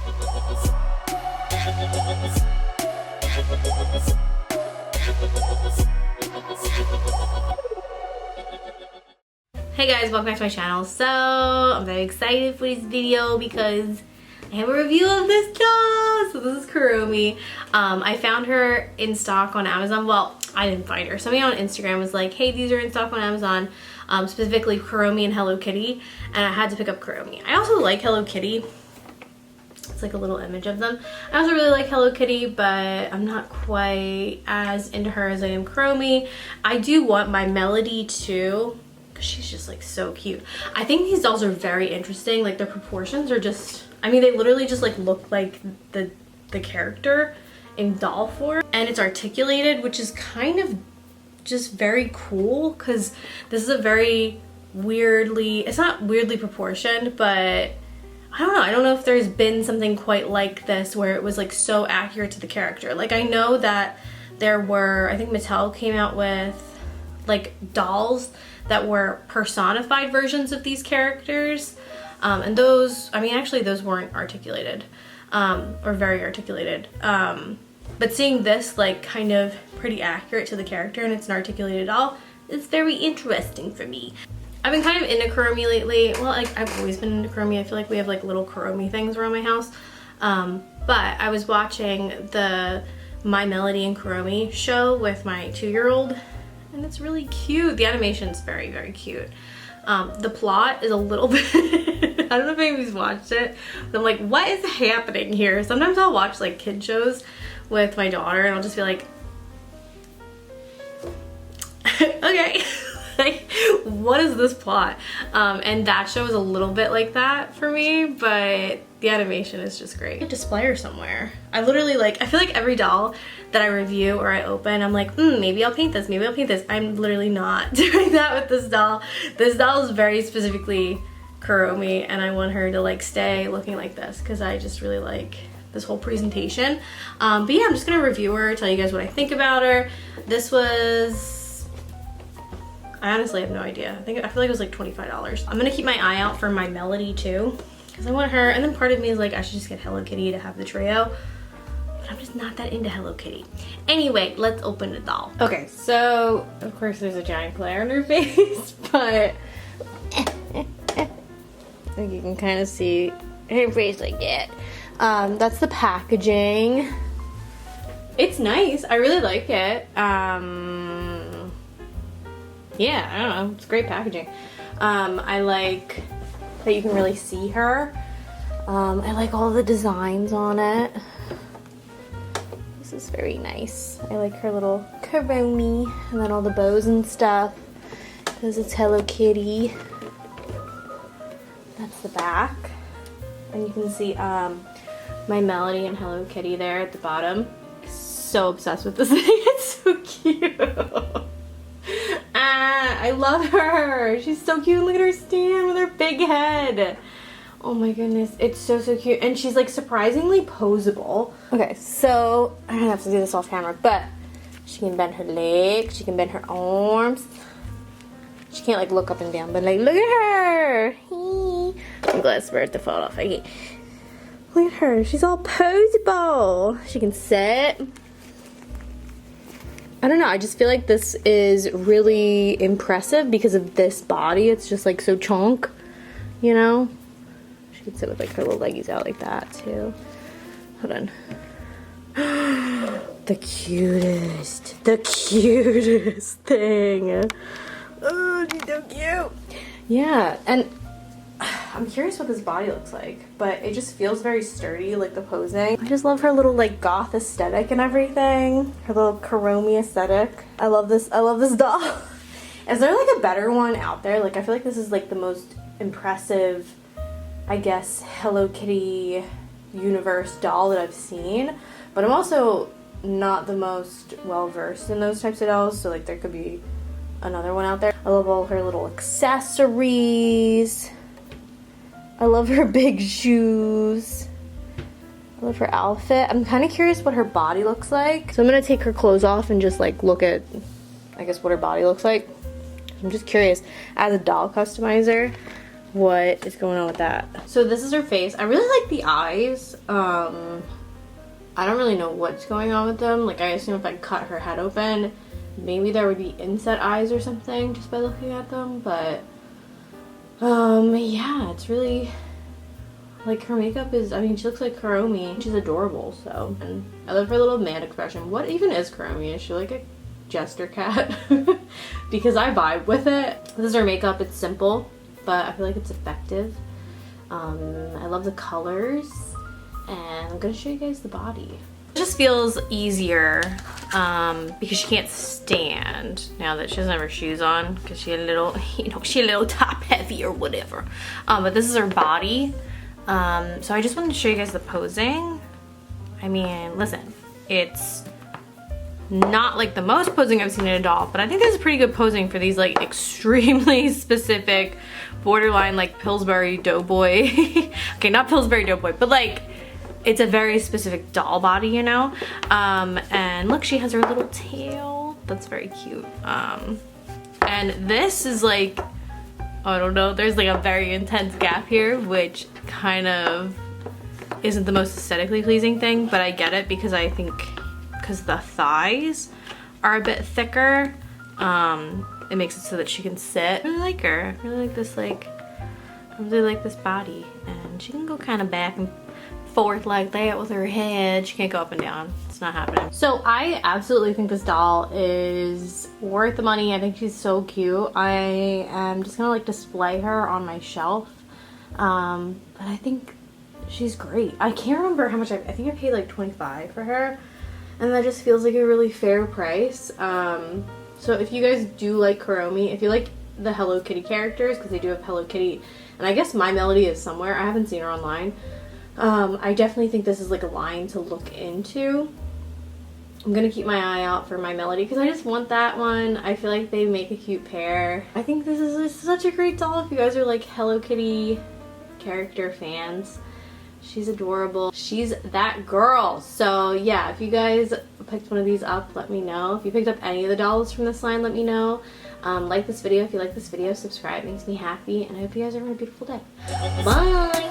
Hey guys, welcome back to my channel. So I'm very excited for this video because I have a review of this doll. So this is Kuromi. I found her in stock on Amazon. Well, I didn't find her. Somebody on Instagram was like, hey, these are in stock on Amazon, specifically Kuromi and Hello Kitty, and I had to pick up Kuromi. I also like Hello Kitty. It's like a little image of them. I also really like Hello Kitty, but I'm not quite as into her as I am Kuromi. I do want my Melody too, because she's just like so cute. I think these dolls are very interesting. Like their proportions are just, I mean, they literally just like look like the character in doll form, and it's articulated, which is kind of just very cool because this is a very weirdly, it's not weirdly proportioned, but I don't know if there's been something quite like this where it was like so accurate to the character. Like I know that there were, I think Mattel came out with like dolls that were personified versions of these characters, and those, I mean, actually those weren't articulated, or very articulated, but seeing this like kind of pretty accurate to the character and it's an articulated doll is very interesting for me. I've been kind of into Kuromi lately. Well, like I've always been into Kuromi. I feel like we have like little Kuromi things around my house, but I was watching the My Melody and Kuromi show with my 2-year-old, and it's really cute. The animation's very, very cute. The plot is a little bit, I don't know if anybody's watched it, but I'm like, what is happening here? Sometimes I'll watch like kid shows with my daughter and I'll just be like, okay, like what is this plot? And that show is a little bit like that for me, but the animation is just great. I display her somewhere. I literally like, I feel like every doll that I review or I open, I'm like, maybe I'll paint this, maybe I'll paint this. I'm literally not doing that with this doll. This doll is very specifically Kuromi, and I want her to like stay looking like this because I just really like this whole presentation. But yeah, I'm just gonna review her, tell you guys what I think about her. This was, I honestly have no idea. I feel like it was like $25. I'm gonna keep my eye out for My Melody too, because I want her, and then part of me is like, I should just get Hello Kitty to have the trio, but I'm just not that into Hello Kitty. Anyway, let's open the doll. Okay, so of course there's a giant glare on her face, but I think you can kind of see her face like that. That's the packaging. It's nice. I really like it. Yeah, I don't know. It's great packaging. I like that you can really see her. I like all the designs on it. This is very nice. I like her little Kuromi and then all the bows and stuff because it's Hello Kitty. That's the back. And you can see My Melody and Hello Kitty there at the bottom. So obsessed with this thing. It's so cute. I love her. She's so cute. Look at her stand with her big head. Oh my goodness. It's so, so cute. And she's like surprisingly posable. Okay, so I'm gonna have to do this off camera, but she can bend her legs. She can bend her arms. She can't like look up and down, but like look at her. I'm glad it's about to fall off. Okay. Look at her. She's all posable. She can sit. I don't know, I just feel like this is really impressive because of this body. It's just like so chonk, you know? She could sit with like her little leggies out like that too. Hold on. The cutest thing. Oh, she's so cute. Yeah, and I'm curious what this body looks like, but it just feels very sturdy, like the posing. I just love her little like goth aesthetic and everything. Her little Kuromi aesthetic. I love this doll. Is there like a better one out there? Like I feel like this is like the most impressive, I guess, Hello Kitty universe doll that I've seen. But I'm also not the most well versed in those types of dolls, so like there could be another one out there. I love all her little accessories. I love her big shoes. I love her outfit. I'm kind of curious what her body looks like. So I'm going to take her clothes off and just like look at, I guess, what her body looks like. I'm just curious. As a doll customizer, what is going on with that. So this is her face. I really like the eyes. I don't really know what's going on with them. Like, I assume if I cut her head open, maybe there would be inset eyes or something just by looking at them, but yeah, it's really, like, her makeup is, I mean, she looks like Kuromi. She's adorable, so. And I love her little man expression. What even is Kuromi? Is she like a jester cat? Because I vibe with it. This is her makeup. It's simple, but I feel like it's effective. I love the colors, and I'm gonna show you guys the body. It just feels easier because she can't stand now that she doesn't have her shoes on because she a little, you know, she a little top heavy or whatever. But this is her body. So I just wanted to show you guys the posing. I mean, listen, it's not like the most posing I've seen in a doll, but I think this is pretty good posing for these like extremely specific, borderline like Pillsbury Doughboy. Okay, not Pillsbury Doughboy, but like it's a very specific doll body, you know? And look, she has her little tail. That's very cute. And this is like, I don't know, there's like a very intense gap here, which kind of isn't the most aesthetically pleasing thing, but I get it because I think, because the thighs are a bit thicker, it makes it so that she can sit. I really like her. I really like this, like, I really like this body. And she can go kind of back and forth like that with her head. She can't go up and down. It's not happening. So I absolutely think this doll is worth the money. I think she's so cute. I am just gonna like display her on my shelf. But I think she's great. I can't remember how much I think I paid like $25 for her, and that just feels like a really fair price. So if you guys do like Kuromi, if you like the Hello Kitty characters, because they do have Hello Kitty, and I guess My Melody is somewhere. I haven't seen her online. I definitely think this is like a line to look into. I'm gonna keep my eye out for My Melody because I just want that one. I feel like they make a cute pair. I think this is such a great doll if you guys are like Hello Kitty character fans. She's adorable. She's that girl. So yeah, if you guys picked one of these up, let me know. If you picked up any of the dolls from this line, let me know. Like this video if you like this video, subscribe, it makes me happy, and I hope you guys are having a beautiful day. Bye!